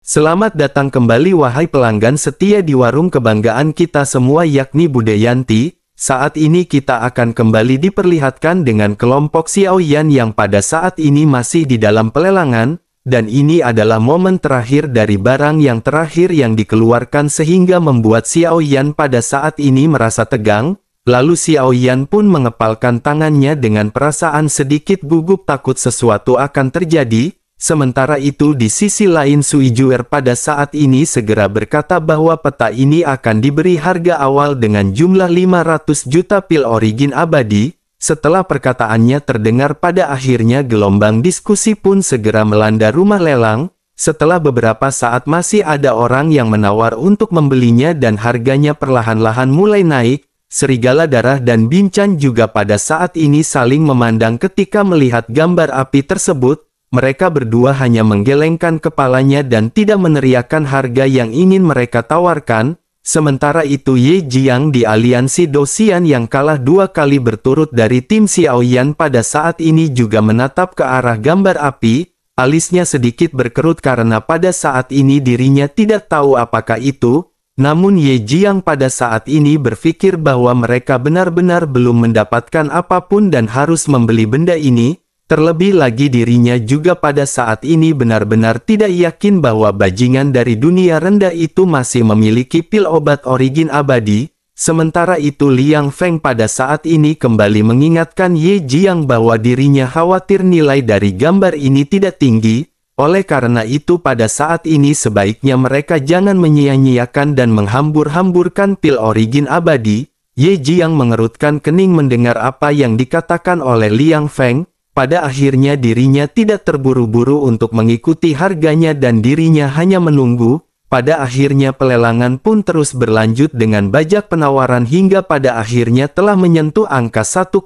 Selamat datang kembali wahai pelanggan setia di warung kebanggaan kita semua yakni Budayanti. Saat ini kita akan kembali diperlihatkan dengan kelompok Xiaoyan yang pada saat ini masih di dalam pelelangan, dan ini adalah momen terakhir dari barang yang terakhir yang dikeluarkan sehingga membuat Xiaoyan pada saat ini merasa tegang, lalu Xiaoyan pun mengepalkan tangannya dengan perasaan sedikit gugup takut sesuatu akan terjadi. Sementara itu di sisi lain Sui Juer pada saat ini segera berkata bahwa peta ini akan diberi harga awal dengan jumlah 500 juta pil origin abadi. Setelah perkataannya terdengar pada akhirnya gelombang diskusi pun segera melanda rumah lelang. Setelah beberapa saat masih ada orang yang menawar untuk membelinya dan harganya perlahan-lahan mulai naik. Serigala Darah dan Bincan juga pada saat ini saling memandang ketika melihat gambar api tersebut. Mereka berdua hanya menggelengkan kepalanya dan tidak meneriakkan harga yang ingin mereka tawarkan. Sementara itu Ye Jiang di aliansi Dosian yang kalah 2 kali berturut dari tim Xiaoyan pada saat ini juga menatap ke arah gambar api. Alisnya sedikit berkerut karena pada saat ini dirinya tidak tahu apakah itu. Namun Ye Jiang pada saat ini berpikir bahwa mereka benar-benar belum mendapatkan apapun dan harus membeli benda ini. Terlebih lagi dirinya juga pada saat ini benar-benar tidak yakin bahwa bajingan dari dunia rendah itu masih memiliki pil obat origin abadi. Sementara itu Liang Feng pada saat ini kembali mengingatkan Ye Jiang bahwa dirinya khawatir nilai dari gambar ini tidak tinggi. Oleh karena itu pada saat ini sebaiknya mereka jangan menyia-nyiakan dan menghambur-hamburkan pil origin abadi. Ye Jiang mengerutkan kening mendengar apa yang dikatakan oleh Liang Feng. Pada akhirnya dirinya tidak terburu-buru untuk mengikuti harganya dan dirinya hanya menunggu. Pada akhirnya pelelangan pun terus berlanjut dengan bajak penawaran hingga pada akhirnya telah menyentuh angka 1,5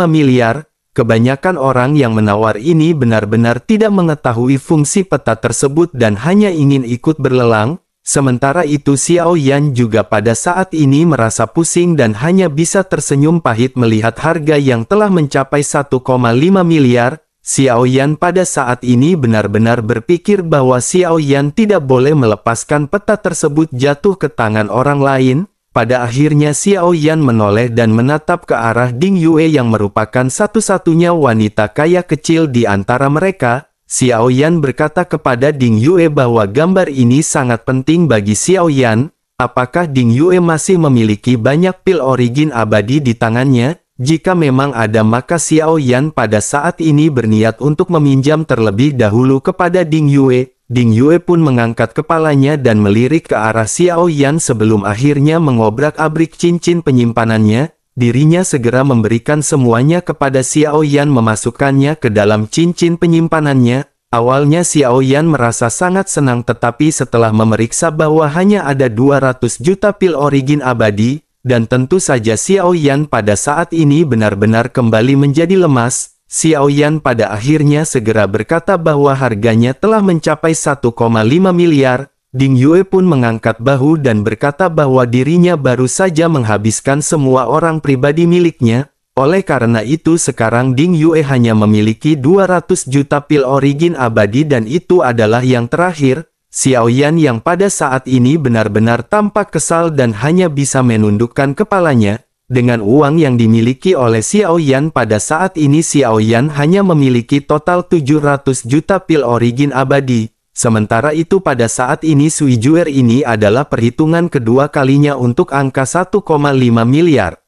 miliar. Kebanyakan orang yang menawar ini benar-benar tidak mengetahui fungsi peta tersebut dan hanya ingin ikut berlelang. Sementara itu Xiaoyan juga pada saat ini merasa pusing dan hanya bisa tersenyum pahit melihat harga yang telah mencapai 1,5 miliar. Xiaoyan pada saat ini benar-benar berpikir bahwa Xiaoyan tidak boleh melepaskan peta tersebut jatuh ke tangan orang lain. Pada akhirnya Xiaoyan menoleh dan menatap ke arah Ding Yue yang merupakan satu-satunya wanita kaya kecil di antara mereka. Xiaoyan berkata kepada Ding Yue bahwa gambar ini sangat penting bagi Xiaoyan. Apakah Ding Yue masih memiliki banyak pil origin abadi di tangannya? Jika memang ada maka Xiaoyan pada saat ini berniat untuk meminjam terlebih dahulu kepada Ding Yue. Ding Yue pun mengangkat kepalanya dan melirik ke arah Xiaoyan sebelum akhirnya mengobrak-abrik cincin penyimpanannya. Dirinya segera memberikan semuanya kepada Xiaoyan memasukkannya ke dalam cincin penyimpanannya. Awalnya Xiaoyan merasa sangat senang tetapi setelah memeriksa bahwa hanya ada 200 juta pil origin abadi, dan tentu saja Xiaoyan pada saat ini benar-benar kembali menjadi lemas, Xiaoyan pada akhirnya segera berkata bahwa harganya telah mencapai 1,5 miliar. Ding Yue pun mengangkat bahu dan berkata bahwa dirinya baru saja menghabiskan semua orang pribadi miliknya. Oleh karena itu sekarang Ding Yue hanya memiliki 200 juta pil origin abadi dan itu adalah yang terakhir. Xiaoyan yang pada saat ini benar-benar tampak kesal dan hanya bisa menundukkan kepalanya. Dengan uang yang dimiliki oleh Xiaoyan pada saat ini Xiaoyan hanya memiliki total 700 juta pil origin abadi. Sementara itu pada saat ini Sui Juer ini adalah perhitungan kedua kalinya untuk angka 1,5 miliar.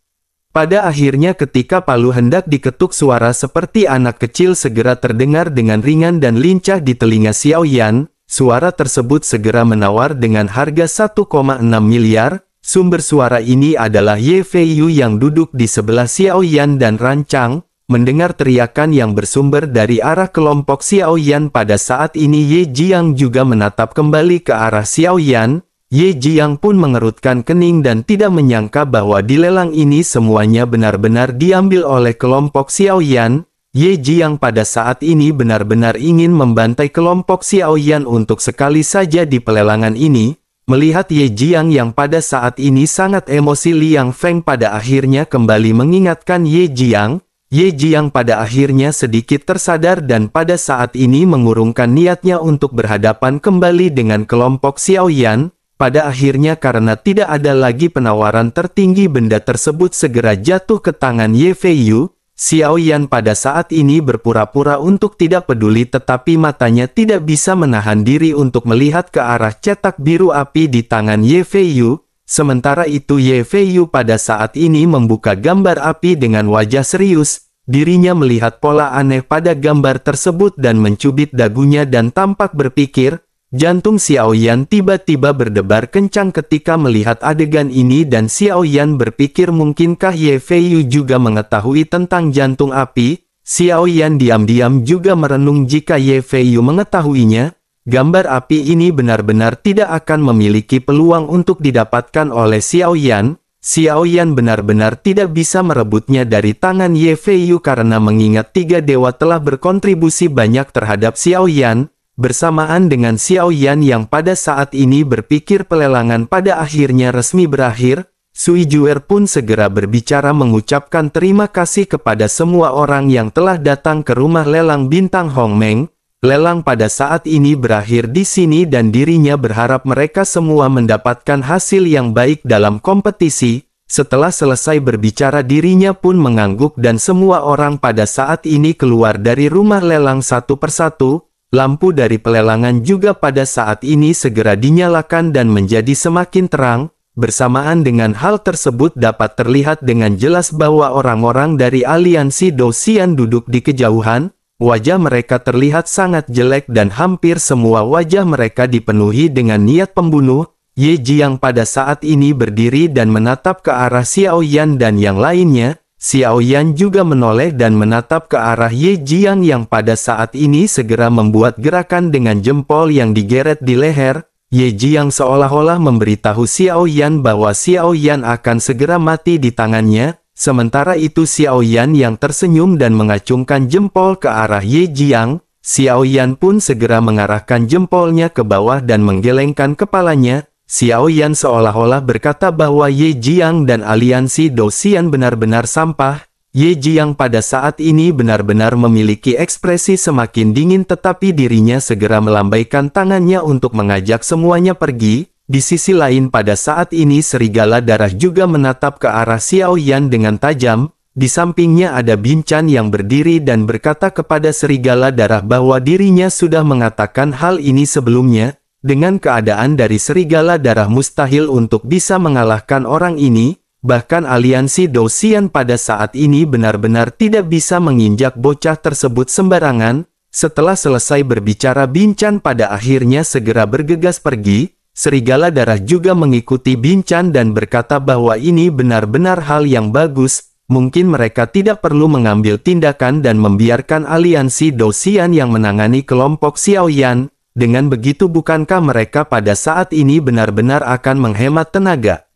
Pada akhirnya ketika palu hendak diketuk suara seperti anak kecil segera terdengar dengan ringan dan lincah di telinga Xiaoyan. Suara tersebut segera menawar dengan harga 1,6 miliar. Sumber suara ini adalah Ye Feiyu yang duduk di sebelah Xiaoyan dan Rancang. Mendengar teriakan yang bersumber dari arah kelompok Xiaoyan pada saat ini Ye Jiang juga menatap kembali ke arah Xiaoyan. Ye Jiang pun mengerutkan kening dan tidak menyangka bahwa di lelang ini semuanya benar-benar diambil oleh kelompok Xiaoyan. Ye Jiang pada saat ini benar-benar ingin membantai kelompok Xiaoyan untuk sekali saja di pelelangan ini. Melihat Ye Jiang yang pada saat ini sangat emosi Liang Feng pada akhirnya kembali mengingatkan Ye Jiang. Ye Jiang pada akhirnya sedikit tersadar dan pada saat ini mengurungkan niatnya untuk berhadapan kembali dengan kelompok Xiaoyan. Pada akhirnya karena tidak ada lagi penawaran tertinggi, benda tersebut segera jatuh ke tangan Ye Feiyu. Xiaoyan pada saat ini berpura-pura untuk tidak peduli, tetapi matanya tidak bisa menahan diri untuk melihat ke arah cetak biru api di tangan Ye Feiyu. Sementara itu Ye Feiyu pada saat ini membuka gambar api dengan wajah serius. Dirinya melihat pola aneh pada gambar tersebut dan mencubit dagunya dan tampak berpikir. Jantung Xiaoyan tiba-tiba berdebar kencang ketika melihat adegan ini dan Xiaoyan berpikir mungkinkah Ye Feiyu juga mengetahui tentang jantung api. Xiaoyan diam-diam juga merenung jika Ye Feiyu mengetahuinya. Gambar api ini benar-benar tidak akan memiliki peluang untuk didapatkan oleh Xiaoyan. Xiaoyan benar-benar tidak bisa merebutnya dari tangan Ye Feiyu karena mengingat tiga dewa telah berkontribusi banyak terhadap Xiaoyan. Bersamaan dengan Xiaoyan yang pada saat ini berpikir pelelangan pada akhirnya resmi berakhir, Sui Juer pun segera berbicara mengucapkan terima kasih kepada semua orang yang telah datang ke rumah lelang bintang Hongmeng. Lelang pada saat ini berakhir di sini dan dirinya berharap mereka semua mendapatkan hasil yang baik dalam kompetisi. Setelah selesai berbicara dirinya pun mengangguk dan semua orang pada saat ini keluar dari rumah lelang satu persatu. Lampu dari pelelangan juga pada saat ini segera dinyalakan dan menjadi semakin terang. Bersamaan dengan hal tersebut dapat terlihat dengan jelas bahwa orang-orang dari aliansi Dou-Xian duduk di kejauhan. Wajah mereka terlihat sangat jelek dan hampir semua wajah mereka dipenuhi dengan niat pembunuh. Ye Jiang pada saat ini berdiri dan menatap ke arah Xiaoyan dan yang lainnya. Xiaoyan juga menoleh dan menatap ke arah Ye Jiang yang pada saat ini segera membuat gerakan dengan jempol yang digeret di leher. Ye Jiang seolah-olah memberitahu Xiaoyan bahwa Xiaoyan akan segera mati di tangannya. Sementara itu Xiaoyan yang tersenyum dan mengacungkan jempol ke arah Ye Jiang. Xiaoyan pun segera mengarahkan jempolnya ke bawah dan menggelengkan kepalanya. Xiaoyan seolah-olah berkata bahwa Ye Jiang dan aliansi Dou-Xian benar-benar sampah. Ye Jiang pada saat ini benar-benar memiliki ekspresi semakin dingin tetapi dirinya segera melambaikan tangannya untuk mengajak semuanya pergi. Di sisi lain pada saat ini serigala darah juga menatap ke arah Xiaoyan dengan tajam. Di sampingnya ada Bin Chan yang berdiri dan berkata kepada serigala darah bahwa dirinya sudah mengatakan hal ini sebelumnya. Dengan keadaan dari serigala darah mustahil untuk bisa mengalahkan orang ini, bahkan aliansi Dou-Xian pada saat ini benar-benar tidak bisa menginjak bocah tersebut sembarangan. Setelah selesai berbicara Bin Chan pada akhirnya segera bergegas pergi. Serigala darah juga mengikuti Bin Chan dan berkata bahwa ini benar-benar hal yang bagus. Mungkin mereka tidak perlu mengambil tindakan dan membiarkan aliansi Dou-Xian yang menangani kelompok Xiaoyan. Dengan begitu bukankah mereka pada saat ini benar-benar akan menghemat tenaga?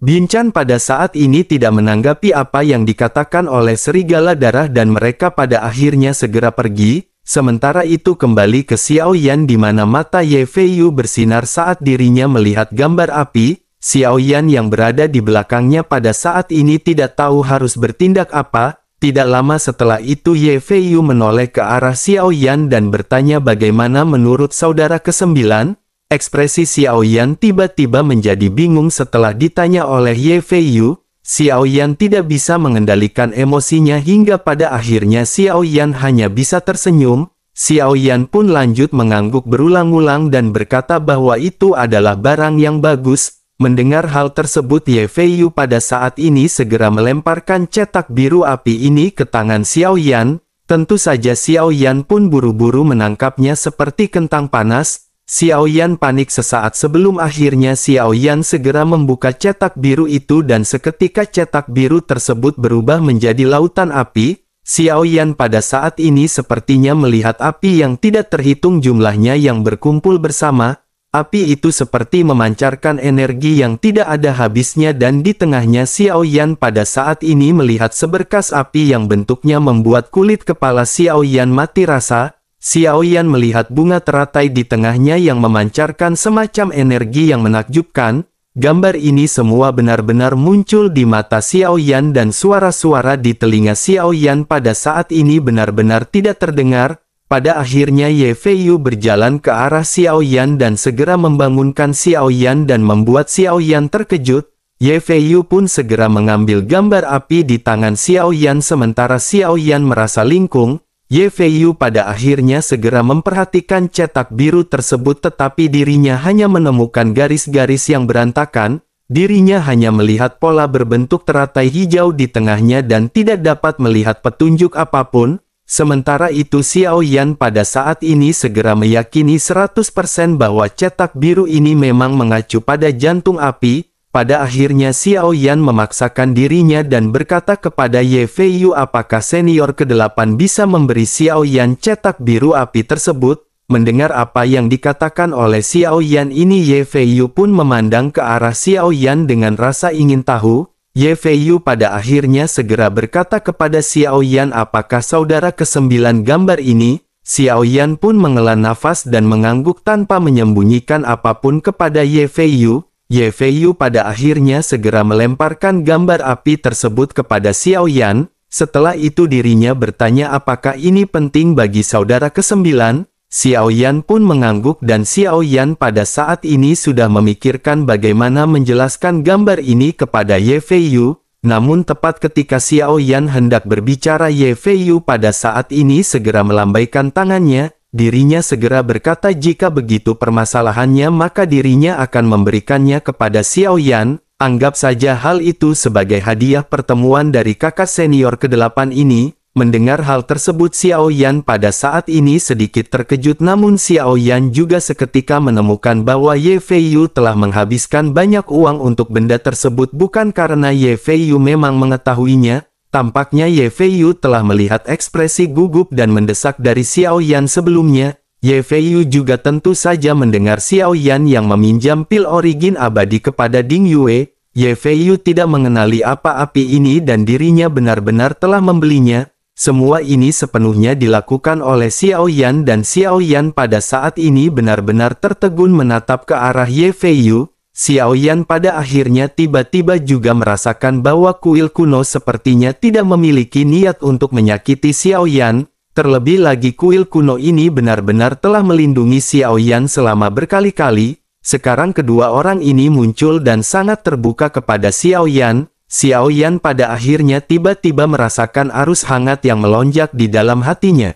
Bin Chan pada saat ini tidak menanggapi apa yang dikatakan oleh serigala darah dan mereka pada akhirnya segera pergi. Sementara itu kembali ke Xiaoyan di mana mata Ye Feiyu bersinar saat dirinya melihat gambar api. Xiaoyan yang berada di belakangnya pada saat ini tidak tahu harus bertindak apa. Tidak lama setelah itu Ye Feiyu menoleh ke arah Xiaoyan dan bertanya bagaimana menurut saudara ke-9. Ekspresi Xiaoyan tiba-tiba menjadi bingung setelah ditanya oleh Ye Feiyu. Xiaoyan tidak bisa mengendalikan emosinya hingga pada akhirnya Xiaoyan hanya bisa tersenyum. Xiaoyan pun lanjut mengangguk berulang-ulang dan berkata bahwa itu adalah barang yang bagus. Mendengar hal tersebut Ye Feiyu pada saat ini segera melemparkan cetak biru api ini ke tangan Xiaoyan. Tentu saja Xiaoyan pun buru-buru menangkapnya seperti kentang panas. Xiaoyan panik sesaat sebelum akhirnya Xiaoyan segera membuka cetak biru itu dan seketika cetak biru tersebut berubah menjadi lautan api. Xiaoyan pada saat ini sepertinya melihat api yang tidak terhitung jumlahnya yang berkumpul bersama. Api itu seperti memancarkan energi yang tidak ada habisnya dan di tengahnya Xiaoyan pada saat ini melihat seberkas api yang bentuknya membuat kulit kepala Xiaoyan mati rasa. Xiaoyan melihat bunga teratai di tengahnya yang memancarkan semacam energi yang menakjubkan. Gambar ini semua benar-benar muncul di mata Xiao Yan dan suara-suara di telinga Xiao Yan pada saat ini benar-benar tidak terdengar. Pada akhirnya Ye Feiyu berjalan ke arah Xiao Yan dan segera membangunkan Xiao Yan dan membuat Xiao Yan terkejut. Ye Feiyu pun segera mengambil gambar api di tangan Xiao Yan sementara Xiao Yan merasa lingkung. Ye Feiyu pada akhirnya segera memperhatikan cetak biru tersebut tetapi dirinya hanya menemukan garis-garis yang berantakan, dirinya hanya melihat pola berbentuk teratai hijau di tengahnya dan tidak dapat melihat petunjuk apapun, sementara itu Xiao Yan pada saat ini segera meyakini 100% bahwa cetak biru ini memang mengacu pada jantung api. Pada akhirnya Xiao Yan memaksakan dirinya dan berkata kepada Ye Feiyu apakah senior ke-8 bisa memberi Xiao Yan cetak biru api tersebut. Mendengar apa yang dikatakan oleh Xiao Yan ini Ye Feiyu pun memandang ke arah Xiao Yan dengan rasa ingin tahu. Ye Feiyu pada akhirnya segera berkata kepada Xiao Yan apakah saudara ke-9 gambar ini. Xiao Yan pun menghela nafas dan mengangguk tanpa menyembunyikan apapun kepada Ye Feiyu. Ye Feiyu pada akhirnya segera melemparkan gambar api tersebut kepada Xiao Yan. Setelah itu dirinya bertanya apakah ini penting bagi saudara ke-9. Xiao Yan pun mengangguk dan Xiao Yan pada saat ini sudah memikirkan bagaimana menjelaskan gambar ini kepada Ye Feiyu. Namun tepat ketika Xiao Yan hendak berbicara Ye Feiyu pada saat ini segera melambaikan tangannya. Dirinya segera berkata jika begitu permasalahannya maka dirinya akan memberikannya kepada Xiao Yan. Anggap saja hal itu sebagai hadiah pertemuan dari kakak senior ke-8 ini. Mendengar hal tersebut Xiao Yan pada saat ini sedikit terkejut namun Xiao Yan juga seketika menemukan bahwa Ye Feiyu telah menghabiskan banyak uang untuk benda tersebut bukan karena Ye Feiyu memang mengetahuinya. Tampaknya Ye Feiyu telah melihat ekspresi gugup dan mendesak dari Xiao Yan sebelumnya. Ye Feiyu juga tentu saja mendengar Xiao Yan yang meminjam pil origin abadi kepada Ding Yue. Ye Feiyu tidak mengenali apa api ini dan dirinya benar-benar telah membelinya. Semua ini sepenuhnya dilakukan oleh Xiao Yan dan Xiao Yan pada saat ini benar-benar tertegun menatap ke arah Ye Feiyu. Xiao Yan pada akhirnya tiba-tiba juga merasakan bahwa kuil kuno sepertinya tidak memiliki niat untuk menyakiti Xiao Yan. Terlebih lagi kuil kuno ini benar-benar telah melindungi Xiao Yan selama berkali-kali. Sekarang kedua orang ini muncul dan sangat terbuka kepada Xiao Yan. Xiao Yan pada akhirnya tiba-tiba merasakan arus hangat yang melonjak di dalam hatinya.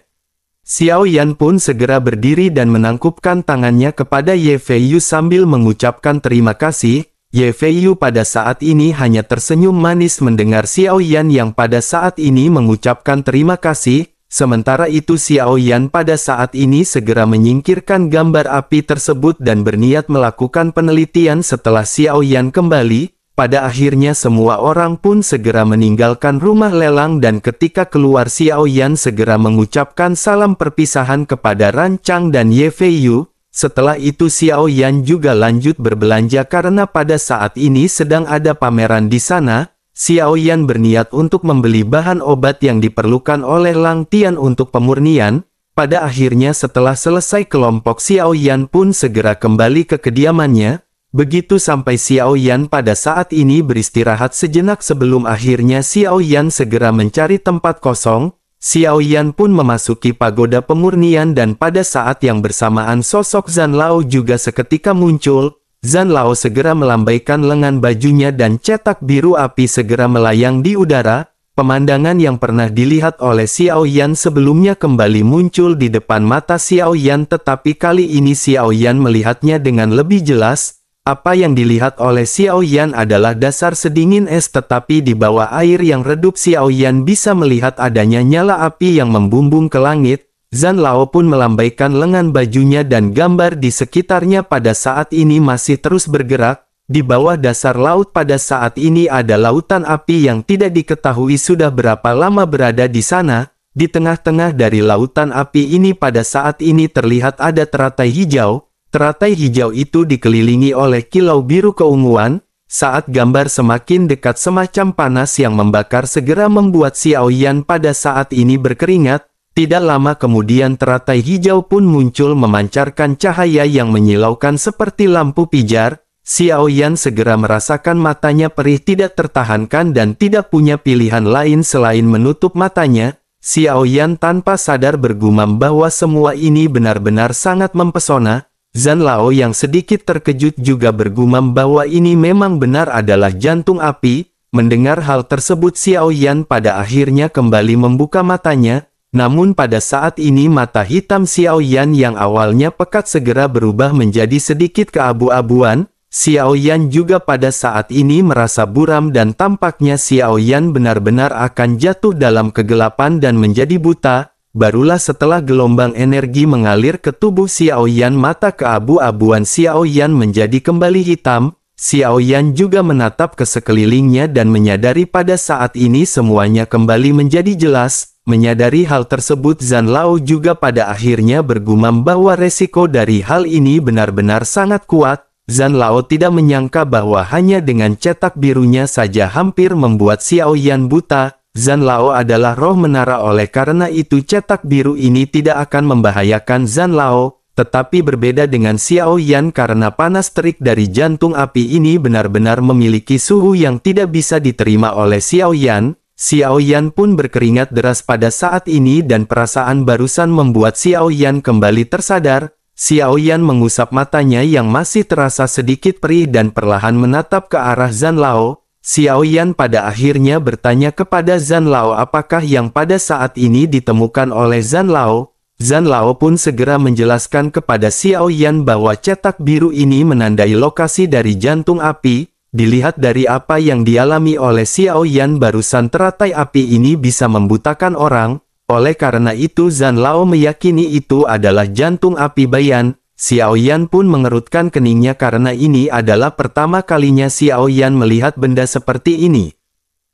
Xiao Yan pun segera berdiri dan menangkupkan tangannya kepada Ye Feiyu sambil mengucapkan terima kasih. Ye Feiyu pada saat ini hanya tersenyum manis mendengar Xiao Yan yang pada saat ini mengucapkan terima kasih. Sementara itu Xiao Yan pada saat ini segera menyingkirkan gambar api tersebut dan berniat melakukan penelitian setelah Xiao Yan kembali. Pada akhirnya semua orang pun segera meninggalkan rumah lelang dan ketika keluar Xiao Yan segera mengucapkan salam perpisahan kepada Ran Chang dan Ye Feiyu. Setelah itu Xiao Yan juga lanjut berbelanja karena pada saat ini sedang ada pameran di sana. Xiao Yan berniat untuk membeli bahan obat yang diperlukan oleh Lang Tian untuk pemurnian. Pada akhirnya setelah selesai kelompok Xiao Yan pun segera kembali ke kediamannya. Begitu sampai Xiao Yan pada saat ini beristirahat sejenak sebelum akhirnya Xiao Yan segera mencari tempat kosong. Xiao Yan pun memasuki pagoda pemurnian dan pada saat yang bersamaan sosok Zhan Lao juga seketika muncul. Zhan Lao segera melambaikan lengan bajunya dan cetak biru api segera melayang di udara. Pemandangan yang pernah dilihat oleh Xiao Yan sebelumnya kembali muncul di depan mata Xiao Yan tetapi kali ini Xiao Yan melihatnya dengan lebih jelas. Apa yang dilihat oleh Xiao Yan adalah dasar sedingin es tetapi di bawah air yang redup Xiao Yan bisa melihat adanya nyala api yang membumbung ke langit. Zhan Lao pun melambaikan lengan bajunya dan gambar di sekitarnya pada saat ini masih terus bergerak. Di bawah dasar laut pada saat ini ada lautan api yang tidak diketahui sudah berapa lama berada di sana. Di tengah-tengah dari lautan api ini pada saat ini terlihat ada teratai hijau. Teratai hijau itu dikelilingi oleh kilau biru keunguan. Saat gambar semakin dekat semacam panas yang membakar segera membuat Xiao Yan pada saat ini berkeringat. Tidak lama kemudian teratai hijau pun muncul memancarkan cahaya yang menyilaukan seperti lampu pijar. Xiao Yan segera merasakan matanya perih tidak tertahankan dan tidak punya pilihan lain selain menutup matanya. Xiao Yan tanpa sadar bergumam bahwa semua ini benar-benar sangat mempesona. Zhan Lao yang sedikit terkejut juga bergumam bahwa ini memang benar adalah jantung api. Mendengar hal tersebut Xiao Yan pada akhirnya kembali membuka matanya. Namun pada saat ini mata hitam Xiao Yan yang awalnya pekat segera berubah menjadi sedikit keabu-abuan. Xiao Yan juga pada saat ini merasa buram dan tampaknya Xiao Yan benar-benar akan jatuh dalam kegelapan dan menjadi buta. Barulah setelah gelombang energi mengalir ke tubuh Xiao Yan mata keabu-abuan Xiao Yan menjadi kembali hitam. Xiao Yan juga menatap ke sekelilingnya dan menyadari pada saat ini semuanya kembali menjadi jelas. Menyadari hal tersebut Zhan Lao juga pada akhirnya bergumam bahwa resiko dari hal ini benar-benar sangat kuat. Zhan Lao tidak menyangka bahwa hanya dengan cetak birunya saja hampir membuat Xiao Yan buta. Zhan Lao adalah roh menara oleh karena itu cetak biru ini tidak akan membahayakan Zhan Lao. Tetapi berbeda dengan Xiao Yan karena panas terik dari jantung api ini benar-benar memiliki suhu yang tidak bisa diterima oleh Xiao Yan. Xiao Yan pun berkeringat deras pada saat ini dan perasaan barusan membuat Xiao Yan kembali tersadar. Xiao Yan mengusap matanya yang masih terasa sedikit perih dan perlahan menatap ke arah Zhan Lao. Xiao Yan pada akhirnya bertanya kepada Zhan Lao apakah yang pada saat ini ditemukan oleh Zhan Lao. Zhan Lao pun segera menjelaskan kepada Xiao Yan bahwa cetak biru ini menandai lokasi dari jantung api. Dilihat dari apa yang dialami oleh Xiao Yan barusan teratai api ini bisa membutakan orang. Oleh karena itu Zhan Lao meyakini itu adalah jantung api Bayan. Xiao Yan pun mengerutkan keningnya karena ini adalah pertama kalinya Xiao Yan melihat benda seperti ini.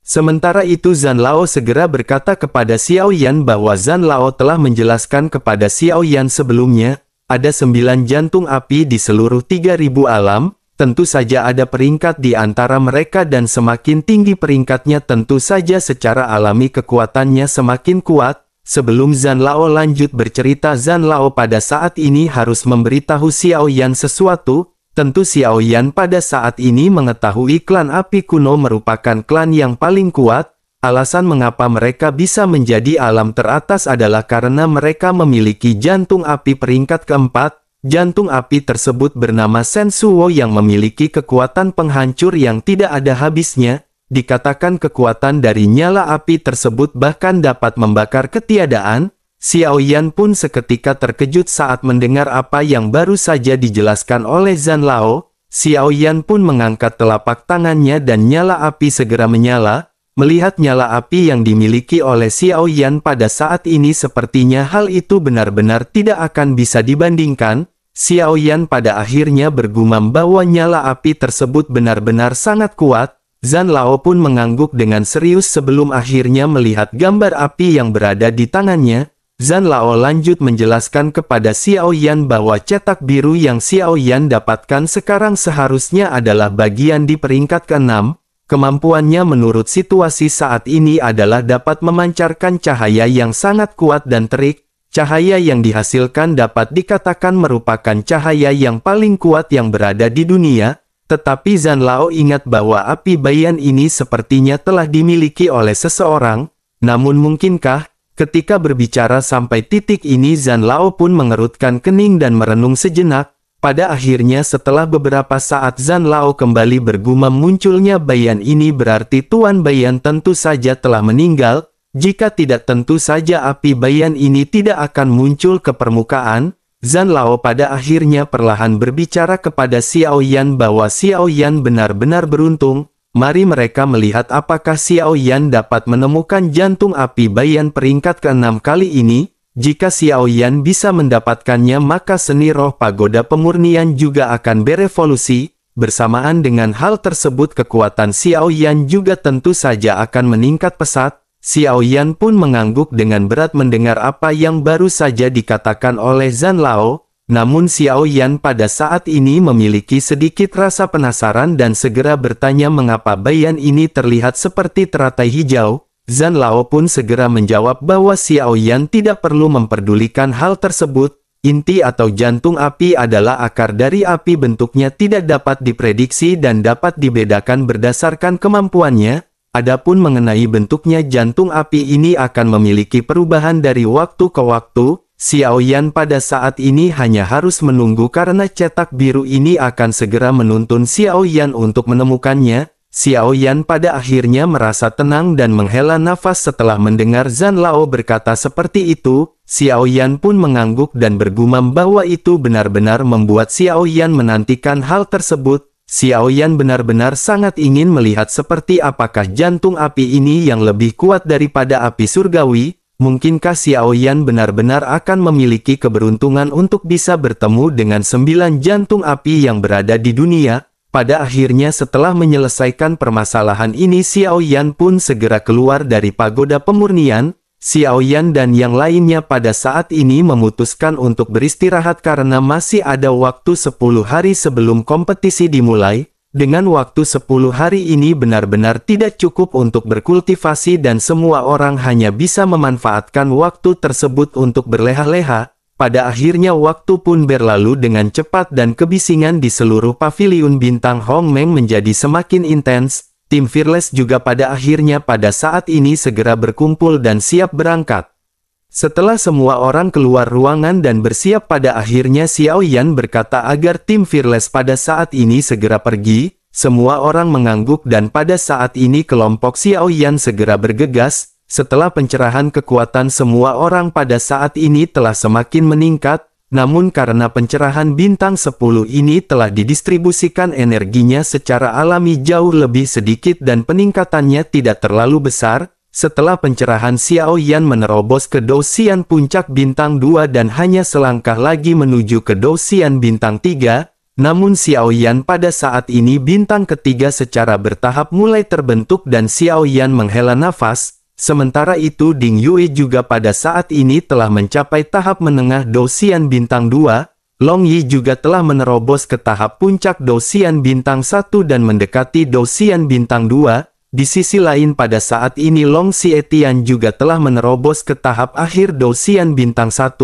Sementara itu Zhan Lao segera berkata kepada Xiao Yan bahwa Zhan Lao telah menjelaskan kepada Xiao Yan sebelumnya, ada 9 jantung api di seluruh 3000 alam, tentu saja ada peringkat di antara mereka dan semakin tinggi peringkatnya tentu saja secara alami kekuatannya semakin kuat. Sebelum Zhan Lao lanjut bercerita Zhan Lao pada saat ini harus memberitahu Xiao Yan sesuatu. Tentu Xiao Yan pada saat ini mengetahui klan api kuno merupakan klan yang paling kuat. Alasan mengapa mereka bisa menjadi alam teratas adalah karena mereka memiliki jantung api peringkat keempat. Jantung api tersebut bernama Sensuo yang memiliki kekuatan penghancur yang tidak ada habisnya. Dikatakan kekuatan dari nyala api tersebut bahkan dapat membakar ketiadaan. Xiao Yan pun seketika terkejut saat mendengar apa yang baru saja dijelaskan oleh Zhan Lao. Xiao Yan pun mengangkat telapak tangannya dan nyala api segera menyala. Melihat nyala api yang dimiliki oleh Xiao Yan pada saat ini sepertinya hal itu benar-benar tidak akan bisa dibandingkan. Xiao Yan pada akhirnya bergumam bahwa nyala api tersebut benar-benar sangat kuat. Zhan Lao pun mengangguk dengan serius sebelum akhirnya melihat gambar api yang berada di tangannya. Zhan Lao lanjut menjelaskan kepada Xiao Yan bahwa cetak biru yang Xiao Yan dapatkan sekarang seharusnya adalah bagian di peringkat ke-6. Kemampuannya menurut situasi saat ini adalah dapat memancarkan cahaya yang sangat kuat dan terik. Cahaya yang dihasilkan dapat dikatakan merupakan cahaya yang paling kuat yang berada di dunia. Tetapi Zhan Lao ingat bahwa api Bayan ini sepertinya telah dimiliki oleh seseorang. Namun mungkinkah? Ketika berbicara sampai titik ini Zhan Lao pun mengerutkan kening dan merenung sejenak. Pada akhirnya setelah beberapa saat Zhan Lao kembali bergumam munculnya Bayan ini berarti Tuan Bayan tentu saja telah meninggal. Jika tidak tentu saja api Bayan ini tidak akan muncul ke permukaan. Zhan Lao pada akhirnya perlahan berbicara kepada Xiao Yan bahwa Xiao Yan benar-benar beruntung. Mari mereka melihat apakah Xiao Yan dapat menemukan jantung api Bayan peringkat ke-6 kali ini. Jika Xiao Yan bisa mendapatkannya maka seni roh pagoda pemurnian juga akan berevolusi. Bersamaan dengan hal tersebut kekuatan Xiao Yan juga tentu saja akan meningkat pesat. Xiao Yan pun mengangguk dengan berat mendengar apa yang baru saja dikatakan oleh Zhan Lao. Namun Xiao Yan pada saat ini memiliki sedikit rasa penasaran dan segera bertanya mengapa Bayan ini terlihat seperti teratai hijau. Zhan Lao pun segera menjawab bahwa Xiao Yan tidak perlu memperdulikan hal tersebut. Inti atau jantung api adalah akar dari api, bentuknya tidak dapat diprediksi dan dapat dibedakan berdasarkan kemampuannya. Adapun mengenai bentuknya, jantung api ini akan memiliki perubahan dari waktu ke waktu. Xiaoyan pada saat ini hanya harus menunggu karena cetak biru ini akan segera menuntun Xiaoyan untuk menemukannya. Xiaoyan pada akhirnya merasa tenang dan menghela nafas setelah mendengar Zhan Lao berkata seperti itu. Xiaoyan pun mengangguk dan bergumam bahwa itu benar-benar membuat Xiaoyan menantikan hal tersebut. Xiaoyan benar-benar sangat ingin melihat seperti apakah jantung api ini yang lebih kuat daripada api surgawi. Mungkinkah Xiaoyan benar-benar akan memiliki keberuntungan untuk bisa bertemu dengan 9 jantung api yang berada di dunia? Pada akhirnya setelah menyelesaikan permasalahan ini, Xiaoyan pun segera keluar dari pagoda pemurnian. Xiaoyan dan yang lainnya pada saat ini memutuskan untuk beristirahat karena masih ada waktu 10 hari sebelum kompetisi dimulai. Dengan waktu 10 hari ini benar-benar tidak cukup untuk berkultivasi dan semua orang hanya bisa memanfaatkan waktu tersebut untuk berleha-leha. Pada akhirnya waktu pun berlalu dengan cepat dan kebisingan di seluruh paviliun bintang Hongmeng menjadi semakin intens. Tim Fearless juga pada akhirnya pada saat ini segera berkumpul dan siap berangkat. Setelah semua orang keluar ruangan dan bersiap, pada akhirnya Xiaoyan berkata agar tim Fearless pada saat ini segera pergi. Semua orang mengangguk dan pada saat ini kelompok Xiaoyan segera bergegas. Setelah pencerahan, kekuatan semua orang pada saat ini telah semakin meningkat, namun karena pencerahan bintang 10 ini telah didistribusikan energinya secara alami jauh lebih sedikit dan peningkatannya tidak terlalu besar. Setelah pencerahan, Xiaoyan menerobos ke Douxian puncak bintang 2 dan hanya selangkah lagi menuju ke Douxian bintang 3. Namun Xiaoyan pada saat ini bintang ketiga secara bertahap mulai terbentuk dan Xiaoyan menghela nafas. Sementara itu Ding Yue juga pada saat ini telah mencapai tahap menengah Douxian bintang 2, Long Yi juga telah menerobos ke tahap puncak Douxian bintang 1 dan mendekati Douxian bintang 2, di sisi lain pada saat ini Long Xietian juga telah menerobos ke tahap akhir Douxian bintang 1,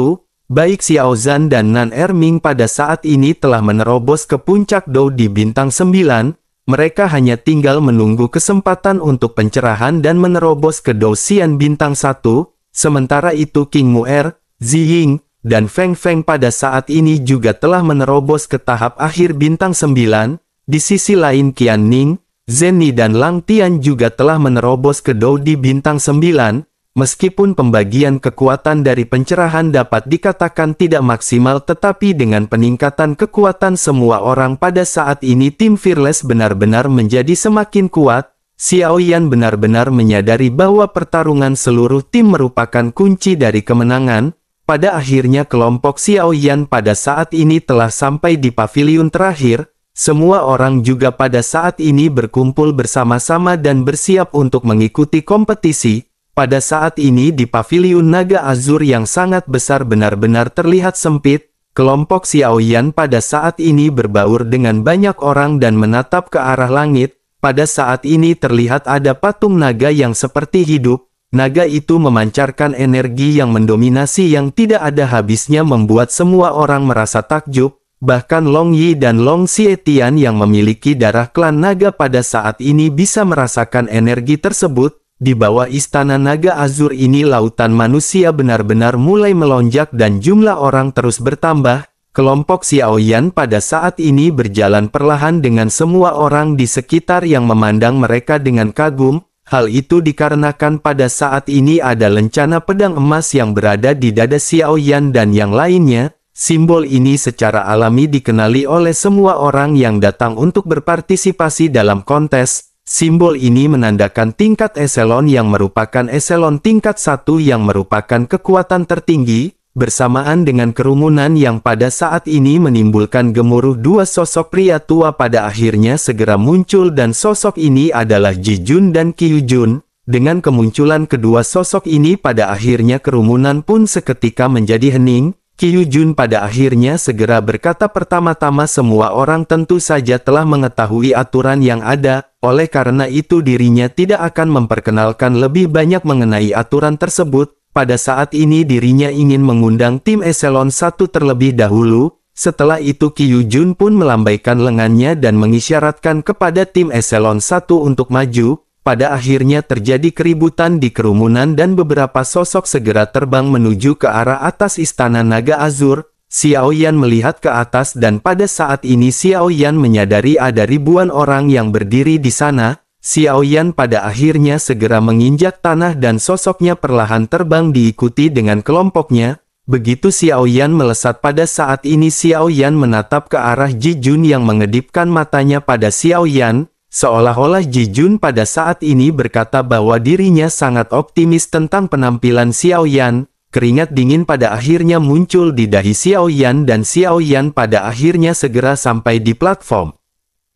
baik Xiao Zhan dan Nan Erming pada saat ini telah menerobos ke puncak Dou di bintang 9. Mereka hanya tinggal menunggu kesempatan untuk pencerahan dan menerobos ke Douxian bintang 1, sementara itu King Mu'er, Ziying, dan Feng Feng pada saat ini juga telah menerobos ke tahap akhir bintang 9, di sisi lain Qian Ning, Zhenni dan Lang Tian juga telah menerobos ke Dou di bintang 9, meskipun pembagian kekuatan dari pencerahan dapat dikatakan tidak maksimal, tetapi dengan peningkatan kekuatan semua orang pada saat ini tim Fearless benar-benar menjadi semakin kuat. Xiaoyan benar-benar menyadari bahwa pertarungan seluruh tim merupakan kunci dari kemenangan. Pada akhirnya kelompok Xiaoyan pada saat ini telah sampai di paviliun terakhir. Semua orang juga pada saat ini berkumpul bersama-sama dan bersiap untuk mengikuti kompetisi. Pada saat ini di paviliun naga azur yang sangat besar benar-benar terlihat sempit. Kelompok Xiaoyan pada saat ini berbaur dengan banyak orang dan menatap ke arah langit. Pada saat ini terlihat ada patung naga yang seperti hidup. Naga itu memancarkan energi yang mendominasi yang tidak ada habisnya, membuat semua orang merasa takjub. Bahkan Long Yi dan Long Xietian yang memiliki darah klan naga pada saat ini bisa merasakan energi tersebut. Di bawah istana naga azur ini lautan manusia benar-benar mulai melonjak dan jumlah orang terus bertambah. Kelompok Xiaoyan pada saat ini berjalan perlahan dengan semua orang di sekitar yang memandang mereka dengan kagum. Hal itu dikarenakan pada saat ini ada lencana pedang emas yang berada di dada Xiaoyan dan yang lainnya. Simbol ini secara alami dikenali oleh semua orang yang datang untuk berpartisipasi dalam kontes. Simbol ini menandakan tingkat eselon yang merupakan eselon tingkat 1 yang merupakan kekuatan tertinggi, bersamaan dengan kerumunan yang pada saat ini menimbulkan gemuruh. Dua sosok pria tua pada akhirnya segera muncul dan sosok ini adalah Ji Jun dan Qiu Jun. Dengan kemunculan kedua sosok ini pada akhirnya kerumunan pun seketika menjadi hening. Qiu Jun pada akhirnya segera berkata, pertama-tama semua orang tentu saja telah mengetahui aturan yang ada, oleh karena itu dirinya tidak akan memperkenalkan lebih banyak mengenai aturan tersebut. pada saat ini dirinya ingin mengundang tim eselon 1 terlebih dahulu. Setelah itu Kyu Jun pun melambaikan lengannya dan mengisyaratkan kepada tim eselon 1 untuk maju. Pada akhirnya terjadi keributan di kerumunan dan beberapa sosok segera terbang menuju ke arah atas Istana Naga Azur. Xiao Yan melihat ke atas dan pada saat ini Xiao Yan menyadari ada ribuan orang yang berdiri di sana. Xiao Yan pada akhirnya segera menginjak tanah dan sosoknya perlahan terbang diikuti dengan kelompoknya. Begitu Xiao Yan melesat pada saat ini Xiao Yan menatap ke arah Ji Jun yang mengedipkan matanya pada Xiao Yan, seolah-olah Ji Jun pada saat ini berkata bahwa dirinya sangat optimis tentang penampilan Xiao Yan. Keringat dingin pada akhirnya muncul di dahi Xiao Yan dan Xiao Yan pada akhirnya segera sampai di platform.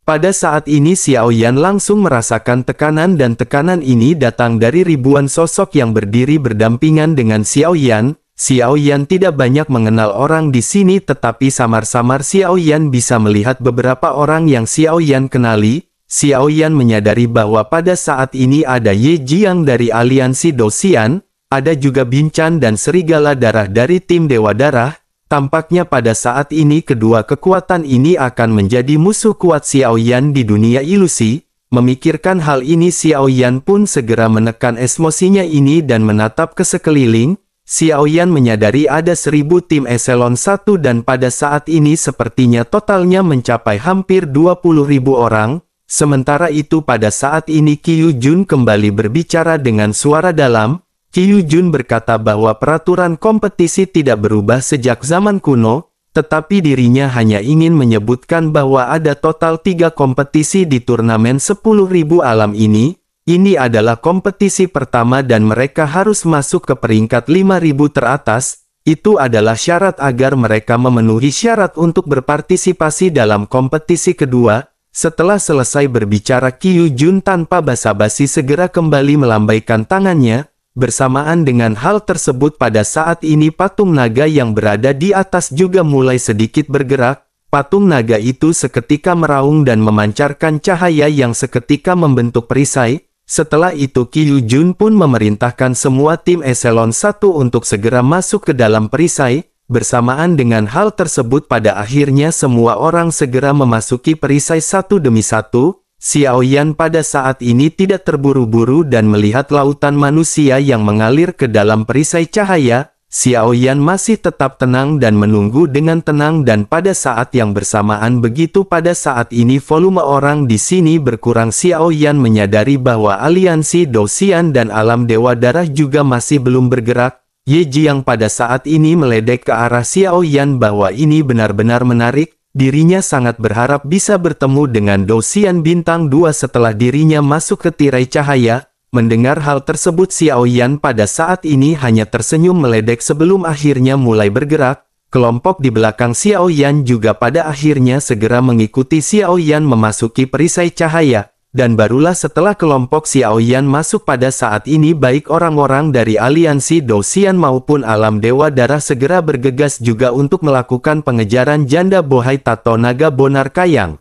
Pada saat ini Xiao Yan langsung merasakan tekanan dan tekanan ini datang dari ribuan sosok yang berdiri berdampingan dengan Xiao Yan. Xiao Yan tidak banyak mengenal orang di sini tetapi samar-samar Xiao Yan bisa melihat beberapa orang yang Xiao Yan kenali. Xiao Yan menyadari bahwa pada saat ini ada Ye Jiang dari aliansi Dosian, ada juga Binchan dan Serigala Darah dari tim Dewa Darah. Tampaknya pada saat ini kedua kekuatan ini akan menjadi musuh kuat Xiao Yan di dunia ilusi. Memikirkan hal ini Xiao Yan pun segera menekan emosinya ini dan menatap ke sekeliling. Xiao Yan menyadari ada 1000 tim eselon 1 dan pada saat ini sepertinya totalnya mencapai hampir 20.000 orang. Sementara itu pada saat ini Kyu Jun kembali berbicara dengan suara dalam. Kyu Jun berkata bahwa peraturan kompetisi tidak berubah sejak zaman kuno, tetapi dirinya hanya ingin menyebutkan bahwa ada total 3 kompetisi di turnamen 10.000 alam ini. Ini adalah kompetisi pertama dan mereka harus masuk ke peringkat 5.000 teratas. Itu adalah syarat agar mereka memenuhi syarat untuk berpartisipasi dalam kompetisi kedua. Setelah selesai berbicara Kyu Jun tanpa basa-basi segera kembali melambaikan tangannya. Bersamaan dengan hal tersebut pada saat ini patung naga yang berada di atas juga mulai sedikit bergerak. Patung naga itu seketika meraung dan memancarkan cahaya yang seketika membentuk perisai. Setelah itu Kyu Jun pun memerintahkan semua tim eselon 1 untuk segera masuk ke dalam perisai. Bersamaan dengan hal tersebut pada akhirnya semua orang segera memasuki perisai satu demi satu. Xiao Yan pada saat ini tidak terburu-buru dan melihat lautan manusia yang mengalir ke dalam perisai cahaya. Xiao Yan masih tetap tenang dan menunggu dengan tenang dan pada saat yang bersamaan begitu pada saat ini volume orang di sini berkurang. Xiao Yan menyadari bahwa aliansi Dosian dan alam Dewa Darah juga masih belum bergerak. Ye Jiang pada saat ini meledek ke arah Xiao Yan bahwa ini benar-benar menarik. Dirinya sangat berharap bisa bertemu dengan Dosian Bintang 2 setelah dirinya masuk ke tirai cahaya. Mendengar hal tersebut Xiao Yan pada saat ini hanya tersenyum meledek sebelum akhirnya mulai bergerak. Kelompok di belakang Xiao Yan juga pada akhirnya segera mengikuti Xiao Yan memasuki perisai cahaya. Dan barulah setelah kelompok Xiao Yan masuk pada saat ini baik orang-orang dari aliansi Dosian maupun alam Dewa Darah segera bergegas juga untuk melakukan pengejaran janda bohai Tato Naga Bonar Kayang.